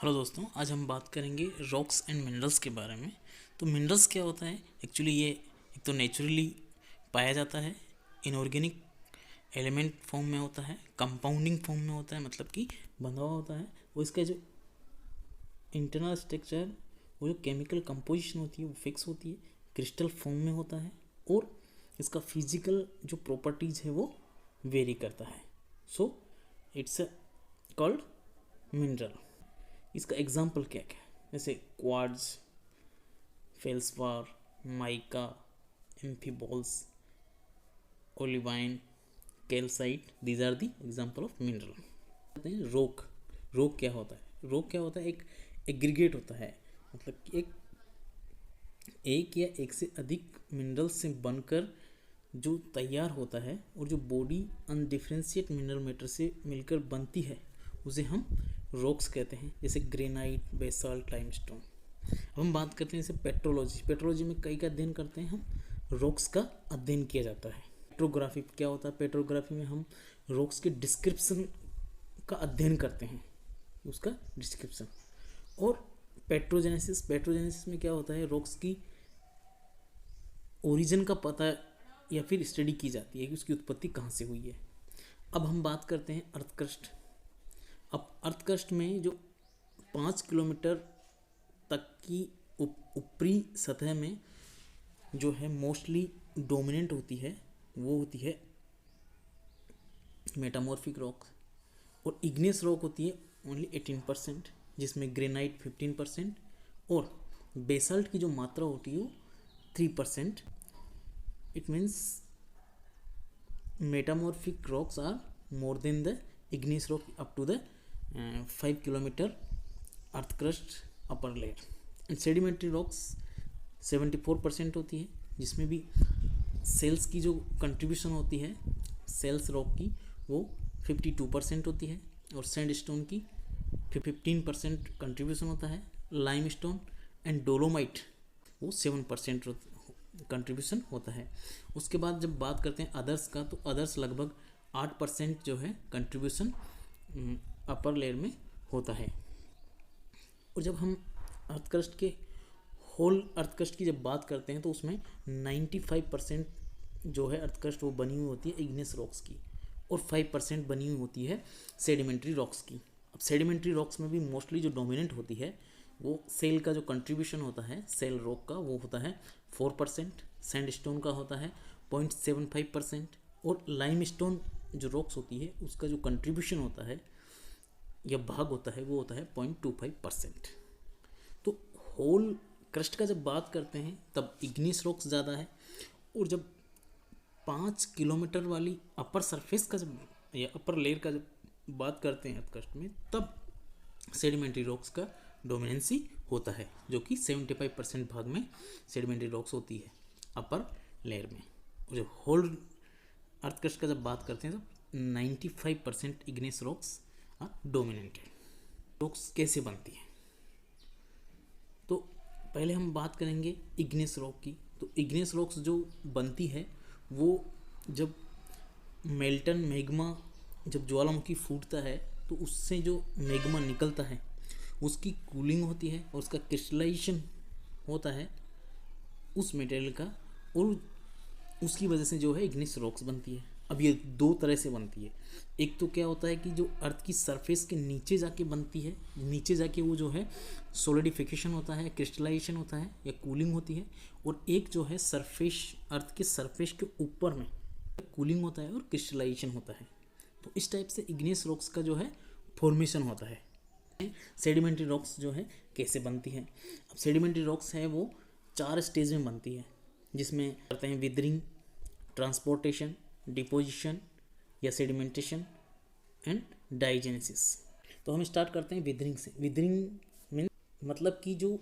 Hello दोस्तों, आज हम बात करेंगे रॉक्स एंड मिनरल्स के बारे में। तो मिनरल्स क्या होता है एक्चुअली? ये एक तो नेचुरली पाया जाता है, इनऑर्गेनिक एलिमेंट फॉर्म में होता है, कंपाउंडिंग फॉर्म में होता है, मतलब कि बंधा हुआ होता है। वो इसका जो इंटरनल स्ट्रक्चर, वो जो केमिकल कंपोजिशन होती है वो फिक्स होती है, क्रिस्टल फॉर्म में होता है, और इसका फिजिकल जो प्रॉपर्टीज़ है वो वेरी करता है। So it's called mineral. इसका एग्जाम्पल क्या क्या है? जैसे quartz, feldspar, mica, amphiboles, olivine, calcite, these are the example of mineral. Rock, rock क्या होता है? रोक क्या होता है? एक एग्रीगेट होता है, मतलब कि एक या एक से अधिक मिनरल्स से बनकर जो तैयार होता है, और जो बॉडी अनडिफरेंशिएट मिनरल मैटर से मिलकर बनती है उसे हम रॉक्स कहते हैं, जैसे ग्रेनाइट, बेसाल्ट, लाइमस्टोन। अब हम बात करते हैं जैसे पेट्रोलॉजी। पेट्रोलॉजी में कई का अध्ययन करते हैं हम, रॉक्स का अध्ययन किया जाता है। पेट्रोग्राफी क्या होता है? पेट्रोग्राफी में हम रॉक्स के डिस्क्रिप्शन का अध्ययन करते हैं, उसका डिस्क्रिप्शन। और पेट्रोजेनेसिस, पेट्रोजेनेसिस में क्या होता है? रॉक्स की ओरिजिन का पता या फिर स्टडी की जाती है कि उसकी उत्पत्ति कहाँ से हुई है। अब हम बात करते हैं अर्थ क्रस्ट। अब अर्थ क्रस्ट में जो 5 किलोमीटर तक की ऊपरी सतह में जो है मोस्टली डोमिनेंट होती है, वो होती है मेटामॉर्फिक रॉक, और इग्नियस रॉक होती है ओनली 18%, जिसमें ग्रेनाइट 15% और बेसल्ट की जो मात्रा होती है वो 3%। It means metamorphic rocks are more than the igneous rock up to the 5 kilometer earth crust upper layer. And sedimentary rocks 74% होती है, जिसमें भी सेल्स की जो कंट्रीब्यूशन होती है सेल्स रॉक की वो 52% होती है, और सैंडस्टोन की 15% कंट्रीब्यूशन होता है। लाइमस्टोन एंड डोलोमाइट वो 7% कंट्रीब्यूशन होता है। उसके बाद जब बात करते हैं अदर्स का, तो अदर्स लगभग 8% जो है कंट्रीब्यूशन अपर लेयर में होता है। और जब हम अर्थ क्रस्ट के होल अर्थ क्रस्ट की जब बात करते हैं तो उसमें 95% जो है अर्थ क्रस्ट वो बनी हुई होती है इग्नियस रॉक्स की, और 5% बनी हुई होती है सेडिमेंट्री रॉक्स की। अब सेडिमेंट्री रॉक्स में भी मोस्टली जो डोमिनेंट होती है वो सेल का जो कंट्रीब्यूशन होता है सेल रॉक का वो होता है 4%, सैंडस्टोन का होता है 0.75%, और लाइमस्टोन जो रॉक्स होती है उसका जो कंट्रीब्यूशन होता है या भाग होता है वो होता है 0.25%। तो होल क्रस्ट का जब बात करते हैं तब इग्नियस रॉक्स ज़्यादा है, और जब 5 किलोमीटर वाली अपर सरफेस का जब या अपर लेयर का जब बात करते हैं अर्थ क्रस्ट में, तब सेडिमेंट्री रॉक्स का डोमिनेंसी होता है, जो कि 75% भाग में सेडिमेंट्री रॉक्स होती है अपर लेयर में। और जब होल अर्थ क्रस्ट का जब बात करते हैं तो 95% इग्नियस रॉक्स आर डोमिनेंटेड। रॉक्स कैसे बनती है? तो पहले हम बात करेंगे इग्नियस रॉक की। तो इग्नियस रॉक्स जो बनती है वो जब मेल्टन मैग्मा, जब ज्वालामुखी फूटता है तो उससे जो मैग्मा निकलता है उसकी कूलिंग होती है, और उसका क्रिस्टलाइजेशन होता है उस मटेरियल का, और उसकी वजह से जो है इग्नियस रॉक्स बनती है। अब ये दो तरह से बनती है। एक तो क्या होता है कि जो अर्थ की सरफेस के नीचे जाके बनती है, नीचे जाके वो जो है सोलिडिफिकेशन होता है, क्रिस्टलाइजेशन होता है या कूलिंग होती है, और एक जो है सरफेस, अर्थ के सरफेस के ऊपर में कूलिंग होता है और क्रिस्टलाइजेशन होता है। तो इस टाइप से इग्नियस रॉक्स का जो है फॉर्मेशन होता है। सेडिमेंट्री रॉक्स जो है कैसे बनती है? अब सेडिमेंट्री रॉक्स है वो 4 स्टेज में बनती है, जिसमें करते हैं विदरिंग, ट्रांसपोर्टेशन, डिपोजिशन या सेडिमेंटेशन एंड डाइजेनेसिस। तो हम स्टार्ट करते हैं विदरिंग से। विदरिंग मीन मतलब कि जो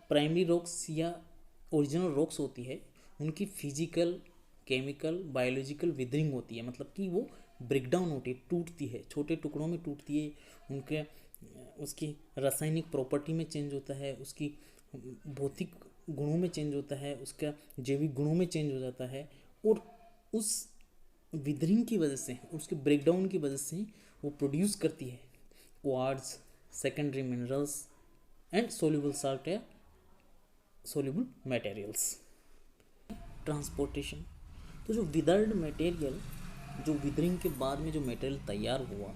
प्राइमरी रॉक्स या ओरिजिनल रॉक्स होती है उनकी फिजिकल, केमिकल, बायोलॉजिकल विदरिंग होती है, मतलब कि वो ब्रेकडाउन होती है, टूटती है, छोटे टुकड़ों में टूटती है, उनके उसकी रासायनिक प्रॉपर्टी में चेंज होता है, उसकी भौतिक गुणों में चेंज होता है, उसका जैविक गुणों में चेंज हो जाता है, और उस विदरिंग की वजह से, उसके ब्रेकडाउन की वजह से वो प्रोड्यूस करती है quartz, secondary minerals and soluble salt या सोल्यूबल मटेरियल्स। ट्रांसपोर्टेशन, तो जो विदर्ड मटेरियल, जो विदरिंग के बाद में जो मटेरियल तैयार हुआ,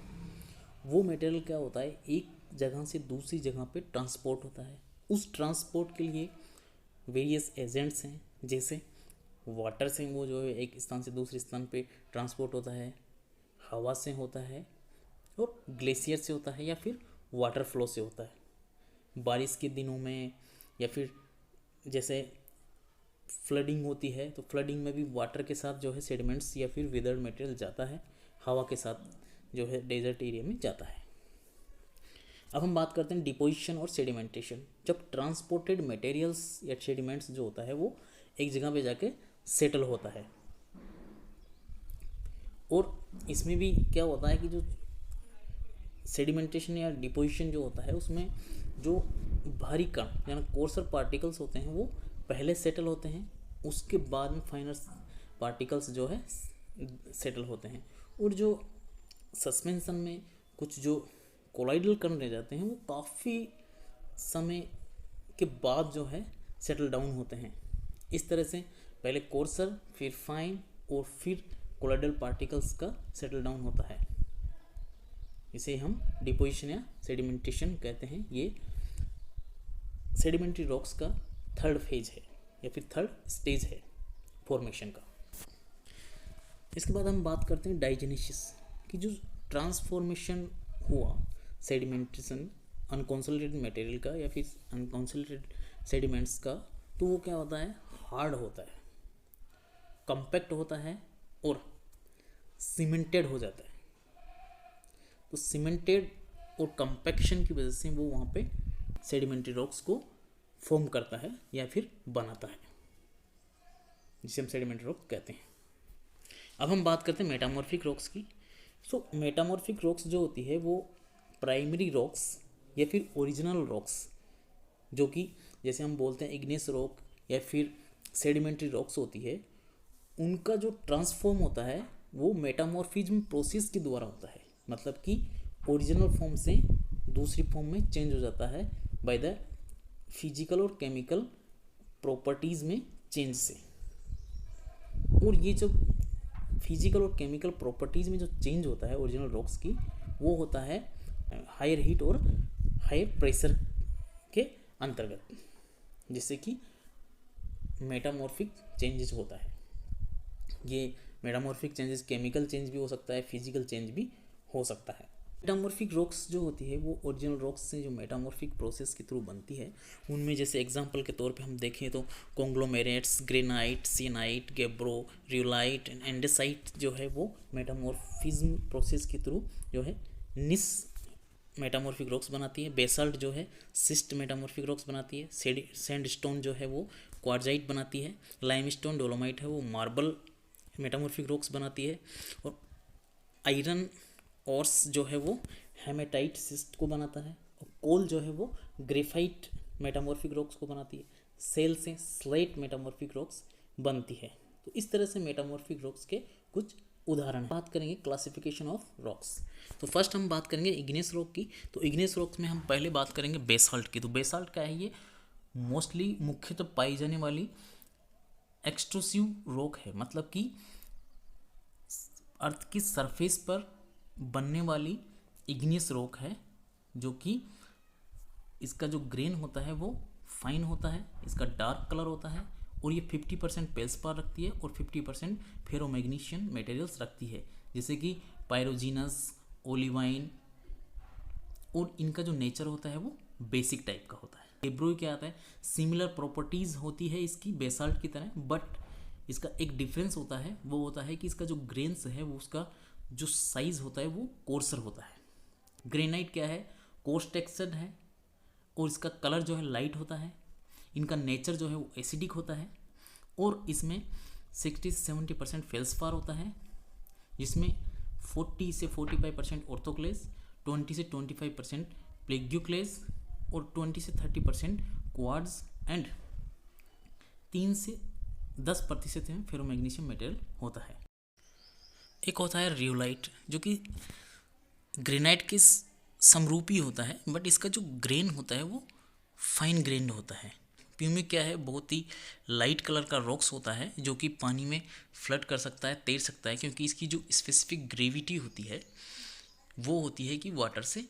वो मटेरियल क्या होता है, एक जगह से दूसरी जगह पे ट्रांसपोर्ट होता है। उस ट्रांसपोर्ट के लिए वेरियस एजेंट्स हैं, जैसे वाटर से वो जो है एक स्थान से दूसरे स्थान पे ट्रांसपोर्ट होता है, हवा से होता है, और ग्लेशियर से होता है, या फिर वाटर फ्लो से होता है। बारिश के दिनों में या फिर जैसे फ्लडिंग होती है, तो फ्लडिंग में भी वाटर के साथ जो है सेडिमेंट्स या फिर विदर्ड मटेरियल जाता है, हवा के साथ जो है डेजर्ट एरिया में जाता है। अब हम बात करते हैं डिपोजिशन और सेडिमेंटेशन। जब ट्रांसपोर्टेड मटेरियल्स या सेडिमेंट्स जो होता है वो एक जगह पे जाके सेटल होता है, और इसमें भी क्या होता है कि जो सेडिमेंटेशन या डिपोजिशन जो होता है उसमें जो भारी कण यानी कोर्सर पार्टिकल्स होते हैं वो पहले सेटल होते हैं, उसके बाद में फाइनर पार्टिकल्स जो है सेटल होते हैं, और जो सस्पेंशन में कुछ जो कोलाइडल कण रह जाते हैं वो काफ़ी समय के बाद जो है सेटल डाउन होते हैं। इस तरह से पहले कोर्सर, फिर फाइन, और फिर कोलाइडल पार्टिकल्स का सेटल डाउन होता है। इसे हम डिपोजिशन या सेडिमेंटेशन कहते हैं। ये सेडिमेंट्री रॉक्स का थर्ड फेज है या फिर थर्ड स्टेज है फॉर्मेशन का। इसके बाद हम बात करते हैं डाइजेनेसिस कि जो ट्रांसफॉर्मेशन हुआ सेडिमेंटेशन अनकॉन्सोलिडेटेड मटेरियल का या फिर अनकॉन्सोलिडेटेड सेडिमेंट्स का, तो वो क्या होता है, हार्ड होता है, कॉम्पैक्ट होता है और सीमेंटेड हो जाता है। तो सीमेंटेड और कॉम्पैक्शन की वजह से वो वहाँ पे सेडिमेंट्री रॉक्स को फॉर्म करता है या फिर बनाता है, जिसे हम सेडिमेंट्री रॉक कहते हैं। अब हम बात करते हैं मेटामॉर्फिक रॉक्स की। सो मेटामॉर्फिक रॉक्स जो होती है वो प्राइमरी रॉक्स या फिर ओरिजिनल रॉक्स, जो कि जैसे हम बोलते हैं इग्नेस रॉक या फिर सेडिमेंट्री रॉक्स होती है, उनका जो ट्रांसफॉर्म होता है वो मेटामॉर्फिज्म प्रोसेस के द्वारा होता है। मतलब कि ओरिजिनल फॉर्म से दूसरी फॉर्म में चेंज हो जाता है बाय द फिजिकल और केमिकल प्रॉपर्टीज़ में चेंज से। और ये जो फिजिकल और केमिकल प्रॉपर्टीज़ में जो चेंज होता है ओरिजिनल रॉक्स की, वो होता है हायर हीट और हायर प्रेशर के अंतर्गत, जिससे कि मेटामॉर्फिक चेंजेस होता है। ये मेटामॉर्फिक चेंजेस केमिकल चेंज भी हो सकता है, फिजिकल चेंज भी हो सकता है। मेटामॉर्फिक रॉक्स जो होती है वो ओरिजिनल रॉक्स से जो मेटामॉर्फिक प्रोसेस के थ्रू बनती है, उनमें जैसे एग्जांपल के तौर पे हम देखें तो कॉन्ग्लोमेरेट्स, ग्रेनाइट, सिनाइट, गेब्रो, रियोलाइट एंड एंडेसाइट जो है वो मेटामॉर्फिज्म प्रोसेस के थ्रू जो है निस मेटामॉर्फिक रॉक्स बनाती है। बेसाल्ट जो है सिस्ट मेटामॉर्फिक रॉक्स बनाती है। सैंडस्टोन जो है वो क्वार्जाइट बनाती है। लाइमस्टोन डोलोमाइट है वो मार्बल मेटामॉर्फिक रॉक्स बनाती है। और आयरन ऑर्स जो है वो हेमेटाइट सिस्ट को बनाता है। और कोल जो है वो ग्रेफाइट मेटामॉर्फिक रॉक्स को बनाती है। सेल से स्लेट मेटामॉर्फिक रॉक्स बनती है। तो इस तरह से मेटामॉर्फिक रॉक्स के कुछ उदाहरण है। बात करेंगे क्लासिफिकेशन ऑफ रॉक्स। तो फर्स्ट हम बात करेंगे इग्नेस रॉक की। तो इग्नेस रॉक्स में हम पहले बात करेंगे बेसाल्ट की। तो बेसाल्ट क्या है, ये मोस्टली मुख्यतः पाई जाने वाली एक्सट्रूसिव रॉक है। मतलब कि अर्थ की सरफेस पर बनने वाली इग्नियस रॉक है, जो कि इसका जो ग्रेन होता है वो फाइन होता है, इसका डार्क कलर होता है, और ये 50% पेल्सपार रखती है और 50% फेरोमैग्नीशियन मटेरियल्स रखती है, जैसे कि पायरोजीनस, ओलिवाइन। और इनका जो नेचर होता है वो बेसिक टाइप का होता है। गेब्रो क्या आता है, सिमिलर प्रॉपर्टीज़ होती है इसकी बेसाल्ट की तरह, बट इसका एक डिफरेंस होता है, वो होता है कि इसका जो ग्रेन्स है वो उसका जो साइज होता है वो कोर्सर होता है। ग्रेनाइट क्या है, कोर्स टेक्सचर्ड है और इसका कलर जो है लाइट होता है। इनका नेचर जो है वो एसिडिक होता है और इसमें 60 से 70% फेल्सपार होता है, जिसमें 40 से 45% ऑर्थोक्लेज, 20 से 25% प्लेग्यूक्लेज और 20 से 30% क्वार्ट्ज एंड 3 से 10% में फेरोमैग्नीशियम मटेरियल होता है। एक होता है रियोलाइट, जो कि ग्रेनाइट के समरूपी होता है, बट इसका जो ग्रेन होता है वो फाइन ग्रेन्ड होता है। प्यूमिक क्या है, बहुत ही लाइट कलर का रॉक्स होता है जो कि पानी में फ्लड कर सकता है, तैर सकता है, क्योंकि इसकी जो स्पेसिफिक ग्रेविटी होती है वो होती है कि वाटर से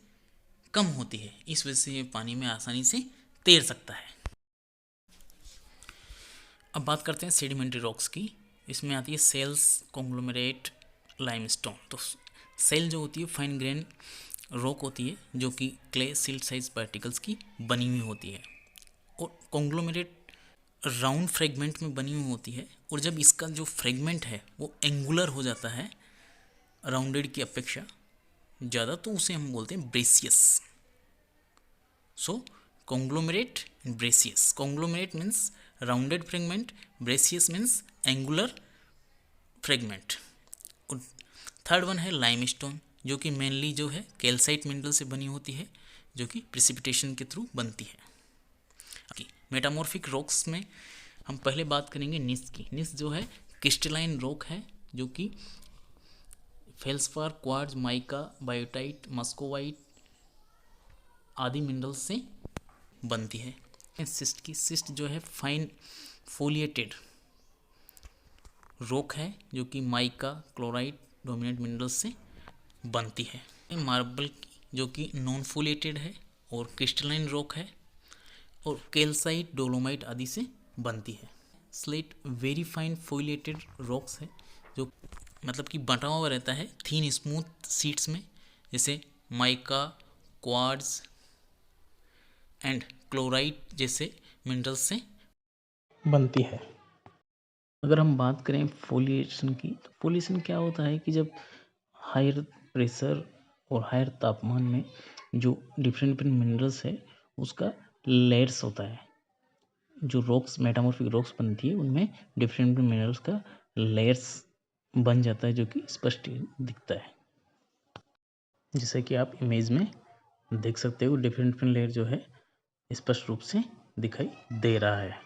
कम होती है, इस वजह से ये पानी में आसानी से तैर सकता है। अब बात करते हैं सेडिमेंट्री रॉक्स की। इसमें आती है सेल्स, कॉन्ग्लोमेरेट, लाइमस्टोन। तो सेल जो होती है फाइन ग्रेन रॉक होती है जो कि क्ले सिल्ट साइज पार्टिकल्स की बनी हुई होती है, और कॉन्ग्लोमेरेट राउंड फ्रेगमेंट में बनी हुई होती है। और जब इसका जो फ्रेगमेंट है वो एंगुलर हो जाता है राउंडेड की अपेक्षा ज़्यादा, तो उसे हम बोलते हैं ब्रेसियस। सो conglomerate and brachious. Conglomerate means rounded fragment, brachious means angular fragment. और थर्ड वन है लाइमस्टोन, जो कि मेनली जो है कैल्साइट मिनरल से बनी होती है, जो कि प्रिसिपिटेशन के थ्रू बनती है। मेटामॉर्फिक रॉक्स में हम पहले बात करेंगे निस की। निस जो है क्रिस्टलाइन रॉक है जो कि feldspar, quartz, mica, biotite, muscovite आदि मिनरल्स से बनती है। सिस्ट की, सिस्ट जो है फाइन फोलिएटेड रॉक है जो कि माइका, क्लोराइड डोमिनेंट मिनरल्स से बनती है। मार्बल की जो कि नॉन फोलिएटेड है और क्रिस्टलाइन रॉक है, और कैल्साइट, डोलोमाइट आदि से बनती है। Slate very fine foliated rocks है जो मतलब कि बटा हुआ रहता है थीन स्मूथ शीट्स में, जैसे माइका, क्वार्ट्ज एंड क्लोराइड जैसे मिनरल्स से बनती है। अगर हम बात करें फोलिएशन की, तो फोलिएशन क्या होता है कि जब हायर प्रेशर और हायर तापमान में जो डिफरेंट डिफरेंट मिनरल्स है उसका लेयर्स होता है। जो रॉक्स, मेटामॉर्फिक रॉक्स बनती है उनमें डिफरेंट डिफरेंट मिनरल्स का लेयर्स बन जाता है जो कि स्पष्ट दिखता है। जैसे कि आप इमेज में देख सकते हो डिफरेंट डिफरेंट लेयर जो है स्पष्ट रूप से दिखाई दे रहा है।